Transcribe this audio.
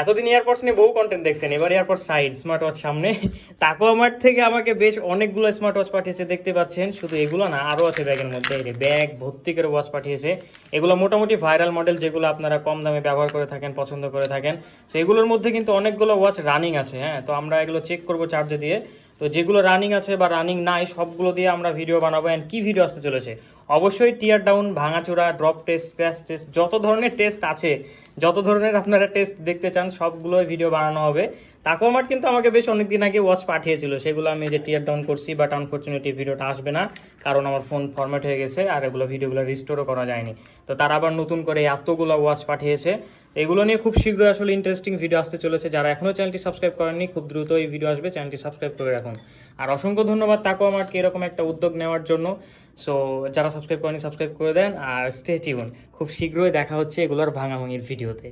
এতদিন এয়ারপডস নিয়ে বহু কন্টেন্ট দেখছেন, এবার এয়ারপড সাইড স্মার্ট ওয়াচ সামনে। তাকো আমার থেকে আমাকে বেশ অনেকগুলো স্মার্ট ওয়াচ পাঠিয়েছে, দেখতে পাচ্ছেন। শুধু এগুলো না, আরও আছে ব্যাগের মধ্যে। এই ব্যাগ ভর্তি করে ওয়াচ পাঠিয়েছে। এগুলো মোটামুটি ভাইরাল মডেল, যেগুলো আপনারা কম দামে ব্যবহার করে থাকেন, পছন্দ করে থাকেন। তো এগুলোর মধ্যে কিন্তু অনেকগুলো ওয়াচ রানিং আছে। হ্যাঁ, তো আমরা এগুলো চেক করবো চার্জে দিয়ে। তো যেগুলো রানিং আছে বা রানিং নাই, সবগুলো দিয়ে আমরা ভিডিও বানাবো। অ্যান্ড কি ভিডিও আসতে চলেছে, অবশ্যই টিয়ার ডাউন, ভাঙাচোরা, ড্রপ টেস্ট, স্ক্র্যাচ টেস্ট, যত ধরনের টেস্ট আছে, যত ধরনের আপনারা টেস্ট দেখতে চান, সবগুলোই ভিডিও বানানো হবে। তাকো আমার কিন্তু আমাকে বেশ অনেকদিন আগে ওয়াচ পাঠিয়েছিল, সেগুলো আমি যে টিয়ার ডাউন করছি, বাট আনফর্চুনেটলি ভিডিওটা আসবে না, কারণ আমার ফোন ফরম্যাট হয়ে গেছে আর এগুলো ভিডিওগুলো রিস্টোরও করা যায়নি। তো তারা আবার নতুন করে এতগুলো ওয়াচ পাঠিয়েছে। এগুলো নিয়ে খুব শীঘ্রই আসলে ইন্টারেস্টিং ভিডিও আসতে চলেছে। যারা এখনও চ্যানেলটি সাবস্ক্রাইব করেননি, খুব দ্রুত এই ভিডিও আসবে, চ্যানেলটি সাবস্ক্রাইব করে রাখুন। আর অসংখ্য ধন্যবাদ তাকো আমাকে এরকম একটা উদ্যোগ নেওয়ার জন্য। সো যারা সাবস্ক্রাইব করেনি সাবস্ক্রাইব করে দেন, আর স্টে টিউন। খুব শীঘ্রই দেখা হচ্ছে এগুলোর ভাঙাভাঙির ভিডিওতে।